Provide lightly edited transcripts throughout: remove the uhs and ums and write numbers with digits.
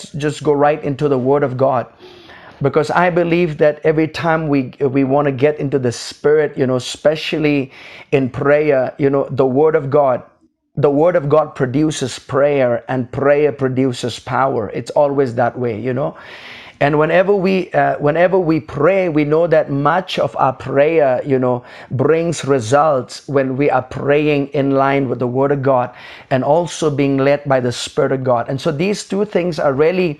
just go right into the Word of God, because I believe that every time we want to get into the Spirit, especially in prayer, the Word of God produces prayer, and prayer produces power. It's always that way. And whenever we pray, we know that much of our prayer, brings results when we are praying in line with the Word of God and also being led by the Spirit of God. And so these two things are really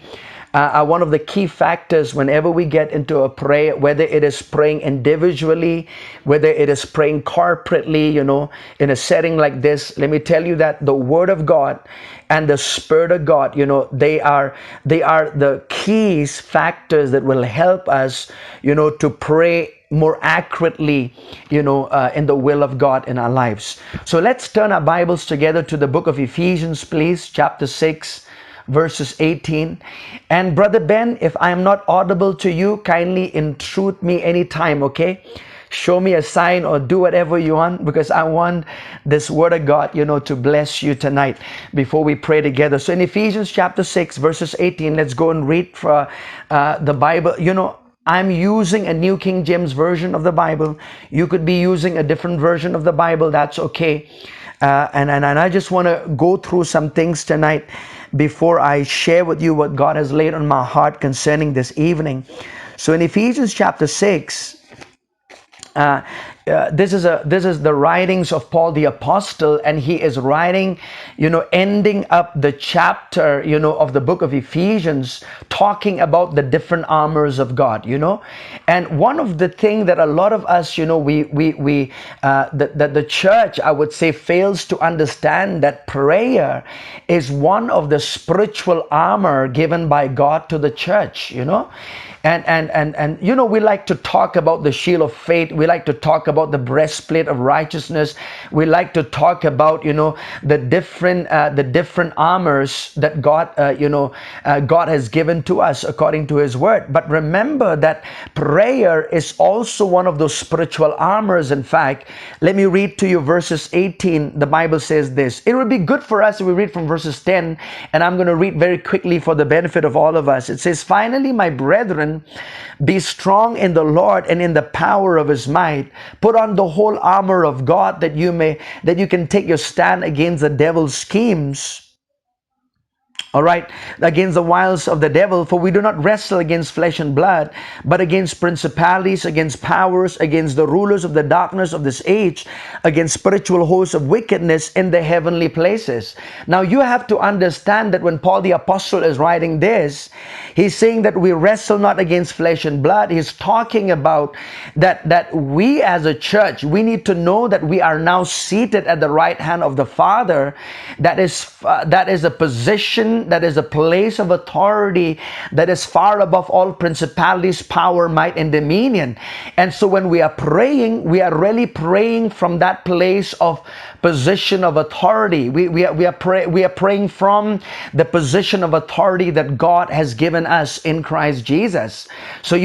are one of the key factors whenever we get into a prayer, whether it is praying individually, whether it is praying corporately, in a setting like this. Let me tell you that the Word of God and the Spirit of God, they are the keys, factors that will help us, to pray more accurately, in the will of God in our lives. So let's turn our Bibles together to the book of Ephesians, please, chapter 6. Verses 18. And Brother Ben, if I am not audible to you, kindly intrude me anytime, okay? Show me a sign or do whatever you want, because I want this Word of God, to bless you tonight before we pray together. So in Ephesians chapter 6, verses 18, let's go and read for the Bible. I'm using a New King James Version of the Bible. You could be using a different version of the Bible. That's okay. And I just want to go through some things tonight before I share with you what God has laid on my heart concerning this evening. So in Ephesians chapter 6, this is the writings of Paul the Apostle, and he is writing, ending up the chapter, of the book of Ephesians, talking about the different armors of God, And one of the things that a lot of us, the church, I would say, fails to understand, that prayer is one of the spiritual armor given by God to the church, And we like to talk about the shield of faith. We like to talk about the breastplate of righteousness. We like to talk about, the different armors that God, God has given to us according to His Word. But remember that prayer is also one of those spiritual armors. In fact, let me read to you verses 18. The Bible says this. It would be good for us if we read from verses 10, and I'm going to read very quickly for the benefit of all of us. It says, "Finally, my brethren, be strong in the Lord and in the power of His might. Put on the whole armor of God, that you can take your stand against the devil's schemes." All right, against the wiles of the devil, for we do not wrestle against flesh and blood, but against principalities, against powers, against the rulers of the darkness of this age, against spiritual hosts of wickedness in the heavenly places. Now you have to understand that when Paul the Apostle is writing this, he's saying that we wrestle not against flesh and blood. He's talking about that we as a church, we need to know that we are now seated at the right hand of the Father. That is a position, that is a place of authority that is far above all principalities, power, might, and dominion. And so when we are praying, we are really praying from that place of position of authority. We are praying from the position of authority that God has given us in Christ Jesus. So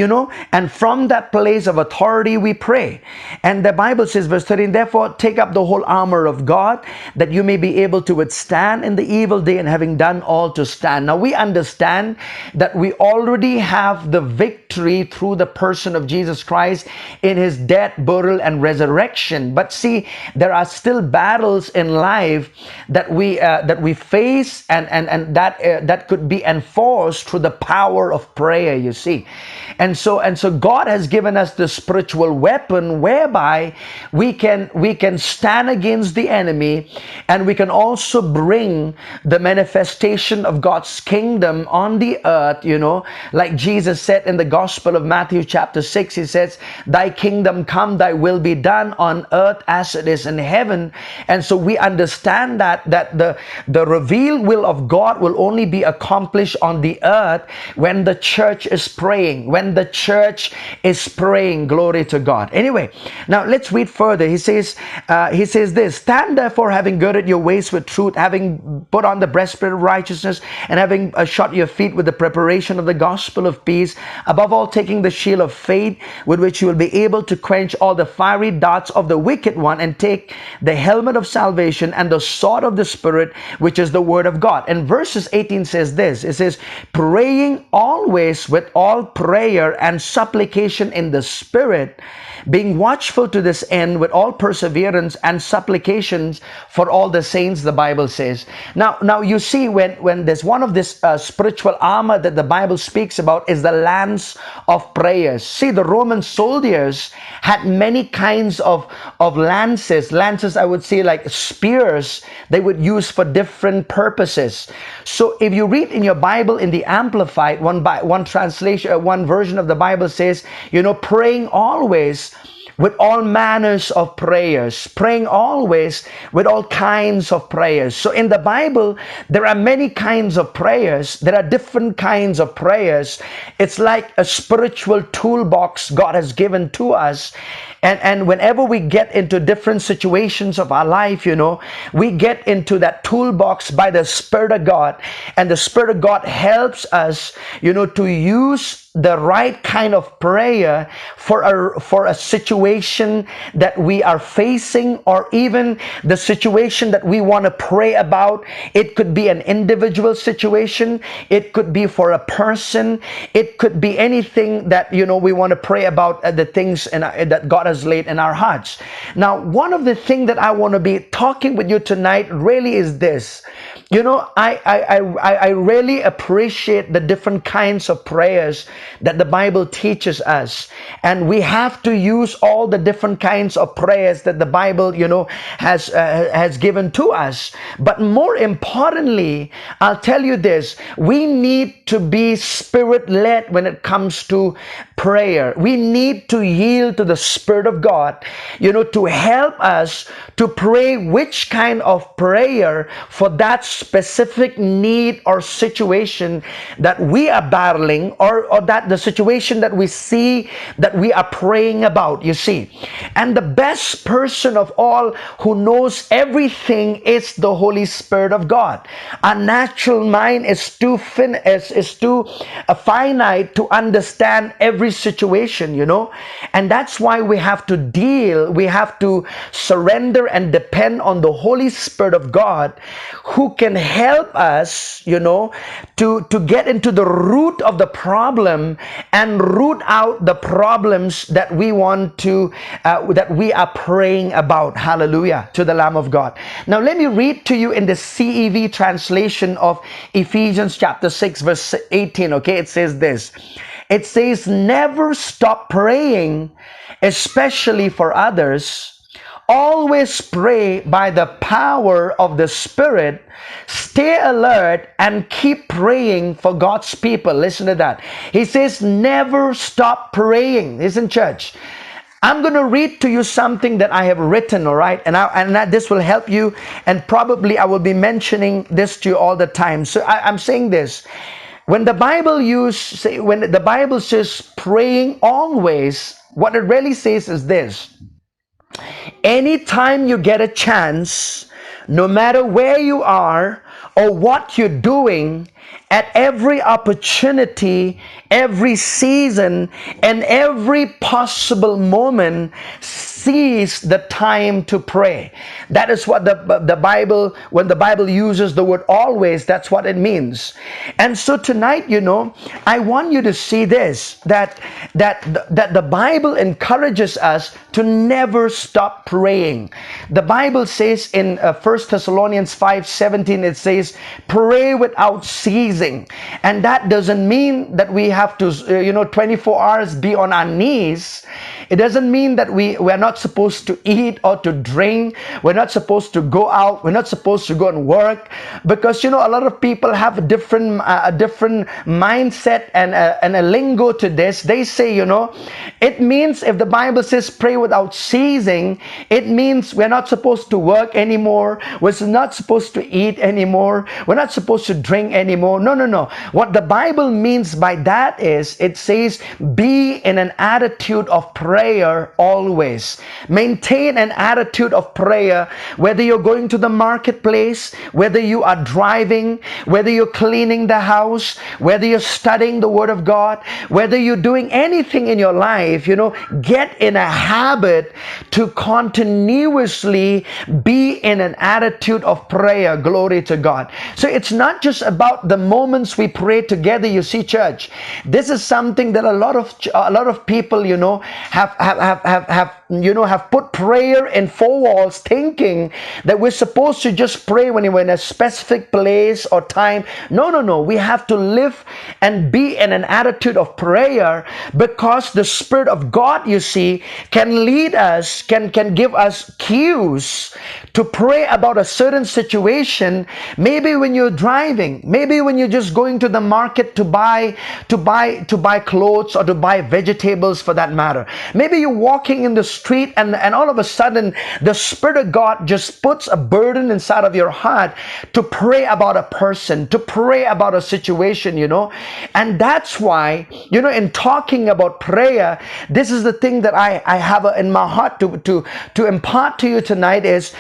and from that place of authority we pray. And the Bible says, verse 13, "Therefore take up the whole armor of God, that you may be able to withstand in the evil day, and having done all, to stand." Now we understand that we already have the victory through the person of Jesus Christ in His death, burial, and resurrection. But see, there are still battles in life that we face, and that could be enforced through the power of prayer, you see. And so God has given us the spiritual weapon whereby we can stand against the enemy, and we can also bring the manifestation of God's kingdom on the earth, like Jesus said in the Gospel of Matthew chapter 6. He says, "Thy kingdom come, thy will be done on earth as it is in heaven." And so we understand that the revealed will of God will only be accomplished on the earth when the church is praying. When the church is praying, glory to God. Anyway, now let's read further. He says this, "Stand therefore, having girded your waist with truth, having put on the breastplate of righteousness, and having shod your feet with the preparation of the gospel of peace. Above all, taking the shield of faith, with which you will be able to quench all the fiery darts of the wicked one, and take the helmet of salvation and the sword of the Spirit, which is the word of God. And verses 18 says this, it says, praying always with all prayer and supplication in the Spirit, being watchful to this end with all perseverance and supplications for all the saints, the Bible says. Now you see, when there's one of this spiritual armor that the Bible speaks about is the lance of prayers. See, the Roman soldiers had many kinds of lances. Lances, I would say, like spears, they would use for different purposes. So if you read in your Bible in the Amplified, one translation, one version of the Bible says, praying always with all manners of prayers, praying always with all kinds of prayers. So in the Bible, there are many kinds of prayers. There are different kinds of prayers. It's like a spiritual toolbox God has given to us. And whenever we get into different situations of our life, we get into that toolbox by the Spirit of God. And the Spirit of God helps us, to use the right kind of prayer for a situation that we are facing, or even the situation that we want to pray about. It could be an individual situation. It could be for a person. It could be anything that, we want to pray about, the things that God has laid in our hearts. Now, one of the things that I want to be talking with you tonight really is this. I really appreciate the different kinds of prayers that the Bible teaches us. And we have to use all the different kinds of prayers that the Bible, has given to us. But more importantly, I'll tell you this, we need to be Spirit-led when it comes to prayer. We need to yield to the Spirit of God, to help us to pray which kind of prayer for that specific need or situation that we are battling, or that the situation that we see that we are praying about, you see. And the best person of all who knows everything is the Holy Spirit of God. Our natural mind is too finite to understand every situation, and that's why we have to surrender and depend on the Holy Spirit of God, who can help us, to get into the root of the problem and root out the problems that we want to, that we are praying about. Hallelujah to the Lamb of God. Now let me read to you in the CEV translation of Ephesians chapter 6 verse 18. Okay, it says this. It says, never stop praying, especially for others. Always pray by the power of the Spirit. Stay alert and keep praying for God's people. Listen to that. He says, never stop praying. Listen, church. I'm going to read to you something that I have written, all right? And this will help you, and probably I will be mentioning this to you all the time. So I'm saying this. When the Bible says praying always, what it really says is this. Anytime you get a chance, no matter where you are or what you're doing, at every opportunity, every season, and every possible moment, seize the time to pray. That is what the Bible, when the Bible uses the word always, that's what it means. And so tonight, I want you to see this, that the Bible encourages us to never stop praying. The Bible says in 1 Thessalonians 5:17, it says, pray without ceasing. And that doesn't mean that we have to 24 hours be on our knees. It doesn't mean that we're not supposed to eat or to drink. We're not supposed to go out. We're not supposed to go and work, because a lot of people have a different mindset and a lingo to this. They say, it means, if the Bible says pray without ceasing, it means we're not supposed to work anymore. We're not supposed to eat anymore. We're not supposed to drink anymore. No. What the Bible means by that is, it says be in an attitude of prayer. prayer always. Maintain an attitude of prayer, whether you're going to the marketplace, whether you are driving, whether you're cleaning the house, whether you're studying the Word of God, whether you're doing anything in your life, get in a habit to continuously be in an attitude of prayer. Glory to God. So it's not just about the moments we pray together, you see, church. This is something that a lot of people, have put prayer in four walls, thinking that we're supposed to just pray when we're in a specific place or time. No. We have to live and be in an attitude of prayer, because the Spirit of God, you see, can lead us, can give us cues to pray about a certain situation. Maybe when you're driving, maybe when you're just going to the market to buy clothes, or to buy vegetables for that matter. Maybe you're walking in the street and all of a sudden the Spirit of God just puts a burden inside of your heart to pray about a person, to pray about a situation, and that's why, in talking about prayer, this is the thing that I have in my heart to impart to you tonight is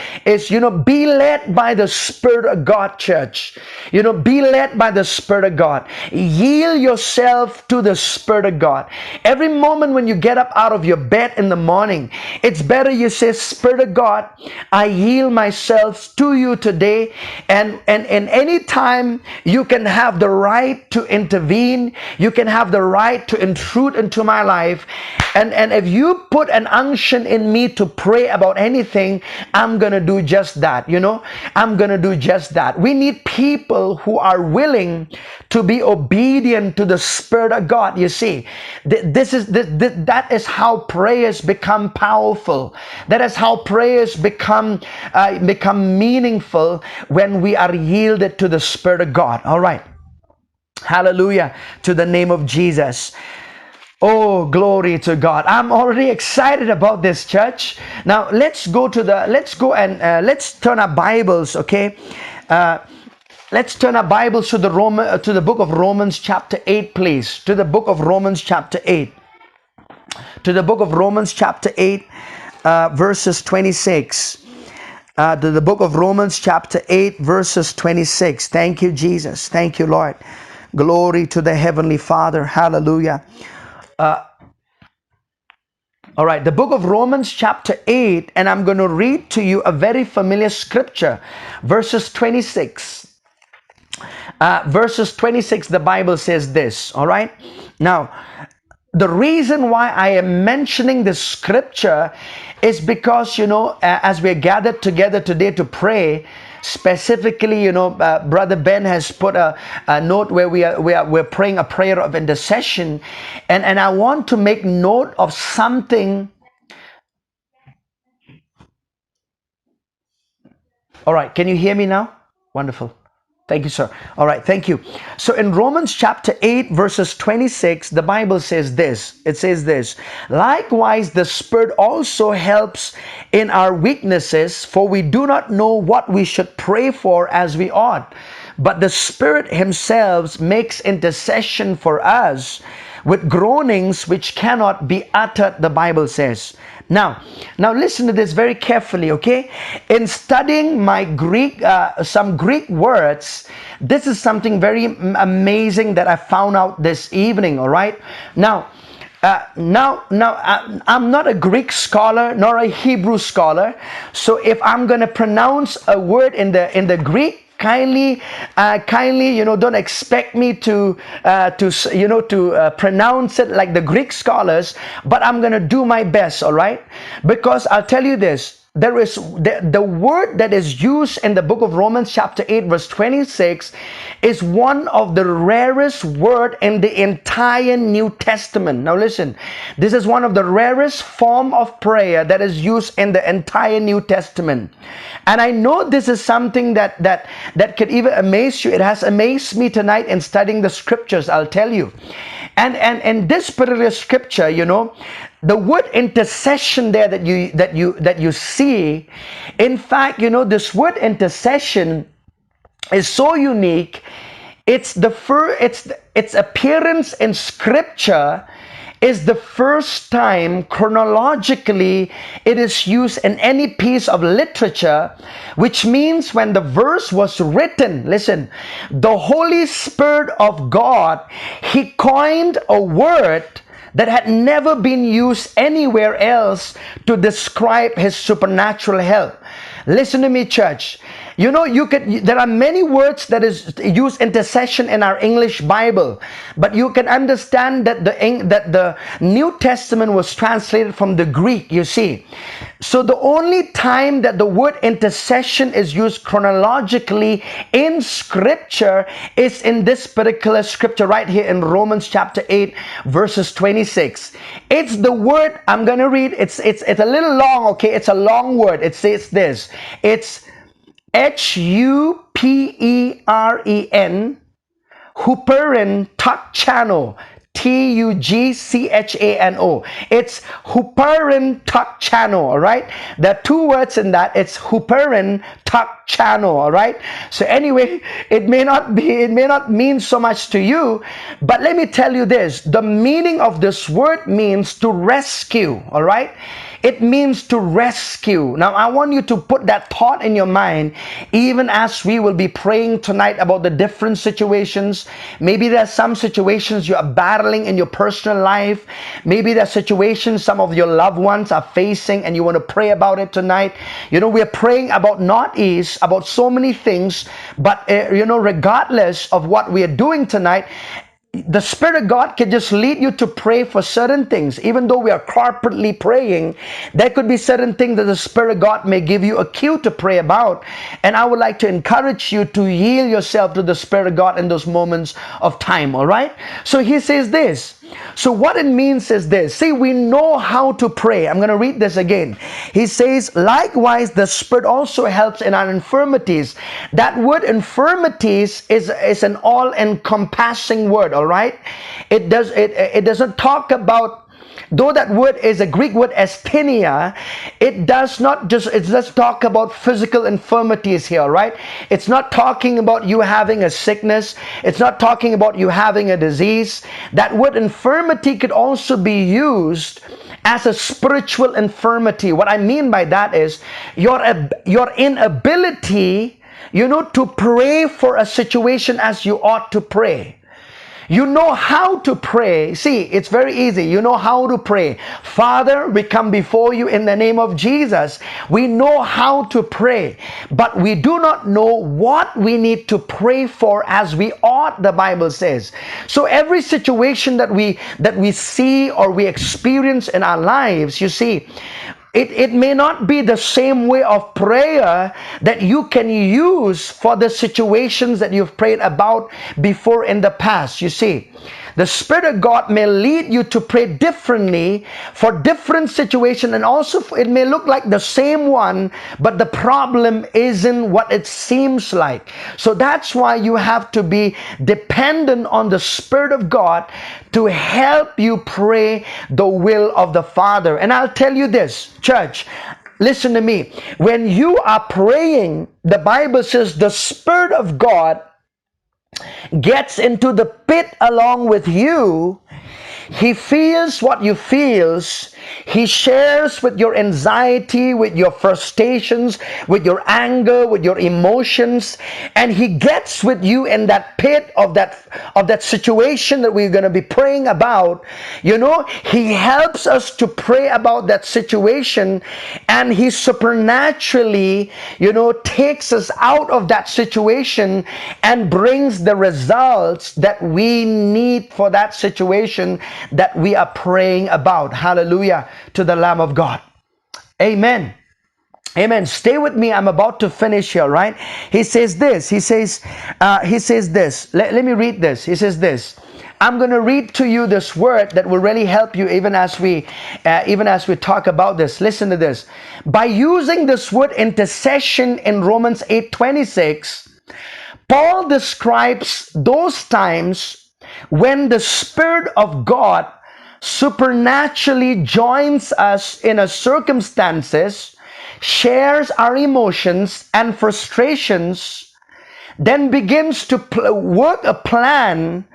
be led by the Spirit of God, church. Be led by the Spirit of God. Yield yourself to the Spirit of God. Every moment when you get up out of your bed in the morning, it's better you say, Spirit of God, I yield myself to you today. And any time you can have the right to intervene, you can have the right to intrude into my life. And if you put an unction in me to pray about anything, I'm going to do just that. I'm going to do just that. We need people who are willing to be obedient to the Spirit of God. You see, that is how prayers become powerful. That is how prayers become meaningful, when we are yielded to the Spirit of God. All right. Hallelujah to the name of Jesus. Oh, glory to God. I'm already excited about this, church. Now let's turn our Bibles, okay? Let's turn our Bibles to the book of Romans chapter 8, please. To the book of Romans chapter 8. To the book of Romans chapter 8, verses 26. To the book of Romans chapter 8, verses 26. Thank you, Jesus. Thank you, Lord. Glory to the Heavenly Father. Hallelujah. All right, the book of Romans chapter 8, and I'm going to read to you a very familiar scripture, verses 26. Verses 26, the Bible says this, all right? Now, the reason why I am mentioning this scripture is because, as we're gathered together today to pray, specifically, Brother Ben has put a note where we're praying a prayer of intercession, and I want to make note of something. All right, can you hear me now? Wonderful. Thank you, sir. All right, thank you. So in Romans chapter 8, verses 26, the Bible says this. It says this, likewise, the Spirit also helps in our weaknesses, for we do not know what we should pray for as we ought. But the Spirit Himself makes intercession for us with groanings which cannot be uttered, the Bible says. Now listen to this very carefully, okay? In studying my some Greek words, this is something very amazing that I found out this evening, all right? Now, I'm not a Greek scholar nor a Hebrew scholar, so if I'm going to pronounce a word in the Greek, kindly, don't expect me to pronounce it like the Greek scholars, but I'm going to do my best, all right? Because I'll tell you this, there is the word that is used in the book of Romans chapter 8 verse 26 is one of the rarest word in the entire New Testament. Now listen, this is one of the rarest form of prayer that is used in the entire New Testament. And I know this is something that could even amaze you. It has amazed me tonight in studying the scriptures, I'll tell you. And this particular scripture, the word intercession there that you see, in fact, this word intercession is so unique. Its appearance in scripture is the first time chronologically it is used in any piece of literature, which means when the verse was written, listen, the Holy Spirit of God, he coined a word that had never been used anywhere else to describe his supernatural help. Listen to me, church. You know, there are many words that is use intercession in our English Bible, but you can understand that the New Testament was translated from the Greek, you see. So the only time that the word intercession is used chronologically in scripture is in this particular scripture right here in Romans chapter 8 verses 26. It's the word I'm going to read. It's a little long, okay? It's a long word. It says this. It's Huperen, Huperin Tukchano, Tugchano. It's Huperin Tukchano, all right? There are two words in that. It's Huperin Tukchano, all right? So anyway, it may not mean so much to you, but let me tell you this. The meaning of this word means to rescue, all right? It means to rescue. Now, I want you to put that thought in your mind, even as we will be praying tonight about the different situations. Maybe there are some situations you are battling in your personal life. Maybe there are situations some of your loved ones are facing and you want to pray about it tonight. You know, we're praying about Northeast, about so many things, but regardless of what we are doing tonight, the Spirit of God can just lead you to pray for certain things. Even though we are corporately praying, there could be certain things that the Spirit of God may give you a cue to pray about. And I would like to encourage you to yield yourself to the Spirit of God in those moments of time, all right? So he says this. So what it means is this. See, we know how to pray. I'm going to read this again. He says, likewise, the Spirit also helps in our infirmities. That word infirmities is an all-encompassing word, all right? It doesn't talk about, though that word is a Greek word asthenia, it does talk about physical infirmities here, right? It's not talking about you having a sickness. It's not talking about you having a disease. That word infirmity could also be used as a spiritual infirmity. What I mean by that is your inability, to pray for a situation as you ought to pray. You know how to pray. See, it's very easy. You know how to pray. Father, we come before you in the name of Jesus. We know how to pray, but we do not know what we need to pray for as we ought, the Bible says. So every situation that we see or we experience in our lives, you see, it may not be the same way of prayer that you can use for the situations that you've prayed about before in the past. You see, the Spirit of God may lead you to pray differently for different situations, and also it may look like the same one, but the problem isn't what it seems like. So that's why you have to be dependent on the Spirit of God to help you pray the will of the Father. And I'll tell you this, church, listen to me. When you are praying, the Bible says the Spirit of God gets into the pit along with you. He feels what you feel. He shares with your anxiety, with your frustrations, with your anger, with your emotions, and he gets with you in that pit of that situation that we're going to be praying about. He helps us to pray about that situation, and he supernaturally, takes us out of that situation and brings the results that we need for that situation that we are praying about. Hallelujah to the Lamb of God. Amen. Amen. Stay with me. I'm about to finish here, right? He says this. He says this. Let me read this. He says this. I'm going to read to you this word that will really help you even as we talk about this. Listen to this. By using this word intercession in Romans 8:26, Paul describes those times when the Spirit of God supernaturally joins us in a circumstances, shares our emotions and frustrations, then begins to work a plan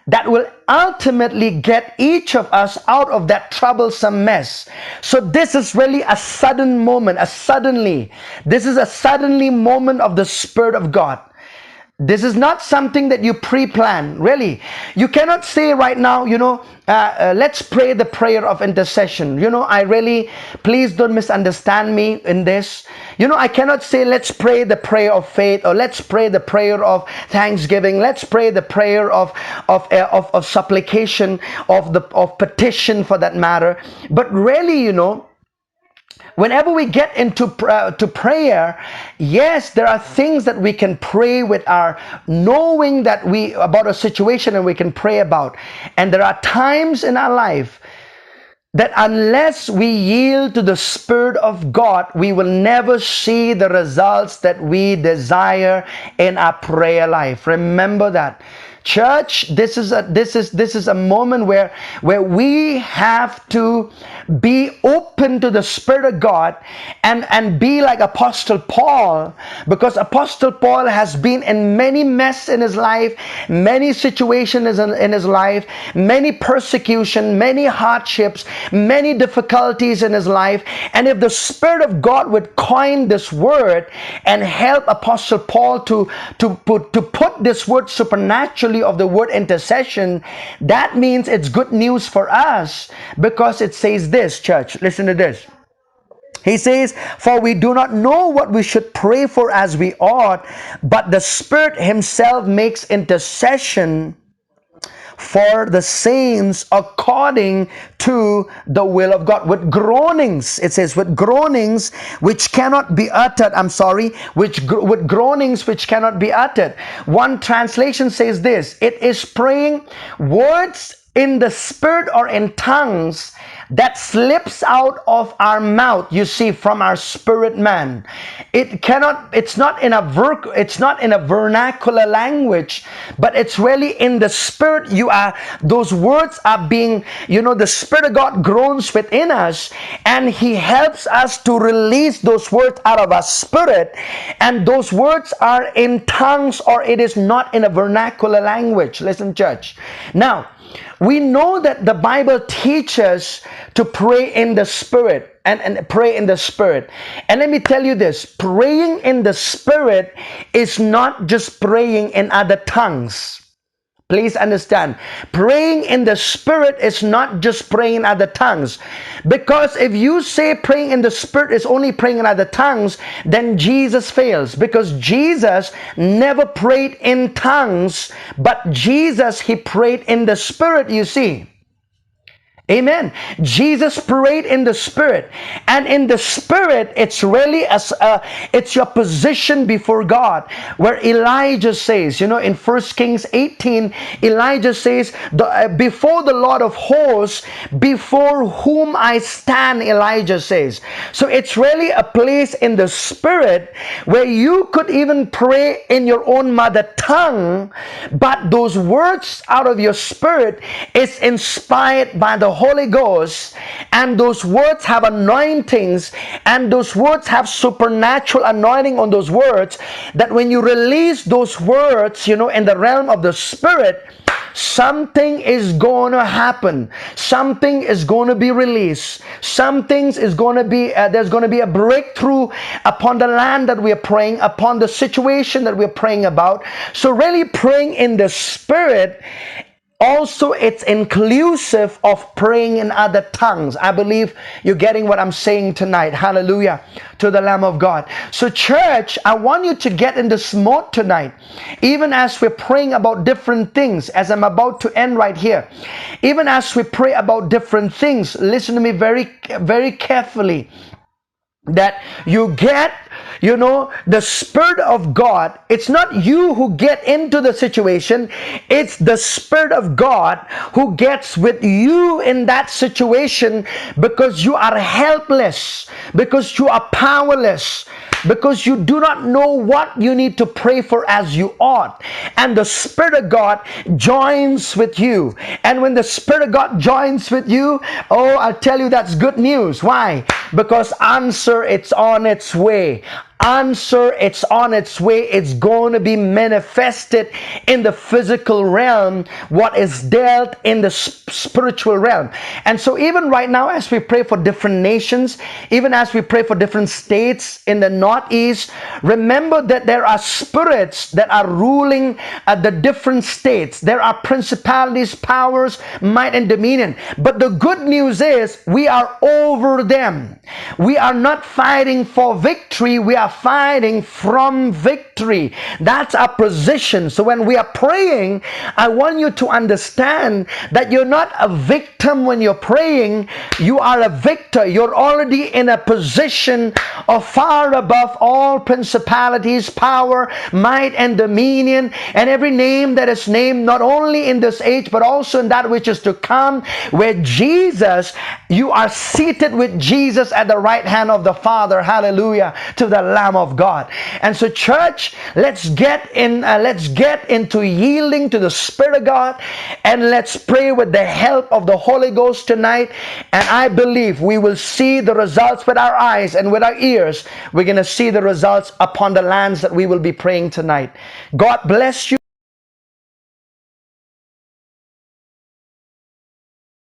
that will ultimately get each of us out of that troublesome mess. So this is really a sudden moment, this is a suddenly moment of the Spirit of God. This is not something that you pre-plan, really. You cannot say right now, let's pray the prayer of intercession. Please don't misunderstand me in this. I cannot say, let's pray the prayer of faith, or let's pray the prayer of thanksgiving. Let's pray the prayer of supplication, of petition for that matter. But really, whenever we get into to prayer, yes, there are things that we can pray with our knowing that we about a situation, and we can pray about. And there are times in our life that unless we yield to the Spirit of God, we will never see the results that we desire in our prayer life. Remember that. Church, this is a moment where we have to be open to the Spirit of God, and be like Apostle Paul, because Apostle Paul has been in many mess in his life, many situations in his life, many persecution, many hardships, many difficulties in his life. And if the Spirit of God would coin this word and help Apostle Paul to put this word supernaturally of the word intercession, that means it's good news for us, because it says this, church, listen to this. He says, for we do not know what we should pray for as we ought, but the Spirit himself makes intercession for the saints according to the will of God. With groanings, it says, with groanings which cannot be uttered. With groanings which cannot be uttered. One translation says this: it is praying words in the Spirit or in tongues that slips out of our mouth, you see, from our spirit man. It's not in a vernacular language, but it's really in the Spirit. Those words are being, the Spirit of God groans within us, and he helps us to release those words out of our spirit. And those words are in tongues, or it is not in a vernacular language. Listen, church. Now, we know that the Bible teaches to pray in the Spirit and pray in the Spirit. And let me tell you this, praying in the Spirit is not just praying in other tongues. Please understand, praying in the Spirit is not just praying in other tongues. Because if you say praying in the Spirit is only praying in other tongues, then Jesus fails. Because Jesus never prayed in tongues, but he prayed in the Spirit, you see. Amen. Jesus prayed in the Spirit, and in the Spirit, it's really it's your position before God, where Elijah says, in 1 Kings 18, Elijah says, before the Lord of hosts, before whom I stand, Elijah says. So it's really a place in the Spirit where you could even pray in your own mother tongue, but those words out of your spirit is inspired by the Holy Ghost, and those words have anointings, and those words have supernatural anointing on those words, that when you release those words, in the realm of the Spirit, something is going to happen. Something is going to be released. Something is going to be, there's going to be a breakthrough upon the land that we are praying, upon the situation that we're praying about. So really praying in the Spirit, also, it's inclusive of praying in other tongues. I believe you're getting what I'm saying tonight. Hallelujah to the Lamb of God. So church, I want you to get in this mode tonight. Even as we're praying about different things, as I'm about to end right here. Even as we pray about different things, listen to me very, very carefully. That you get, the Spirit of God. It's not you who get into the situation. It's the Spirit of God who gets with you in that situation, because you are helpless, because you are powerless, because you do not know what you need to pray for as you ought. And the Spirit of God joins with you. And when the Spirit of God joins with you, I'll tell you, that's good news. Why? Because it's on its way. answer, it's on its way. It's going to be manifested in the physical realm, what is dealt in the spiritual realm. And so even right now, as we pray for different nations, even as we pray for different states in the Northeast, remember that there are spirits that are ruling the different states. There are principalities, powers, might, and dominion. But the good news is we are over them. We are not fighting for victory. We are fighting from victory. That's our position. So when we are praying, I want you to understand that you're not a victim when you're praying. You are a victor. You're already in a position of far above all principalities, power, might, and dominion, and every name that is named, not only in this age, but also in that which is to come, where Jesus, you are seated with Jesus at the right hand of the Father. Hallelujah to the Lamb of God. And so, church, let's get into yielding to the Spirit of God, and let's pray with the help of the Holy Ghost tonight. And I believe we will see the results with our eyes, and with our ears we're going to see the results upon the lands that we will be praying tonight. God bless you.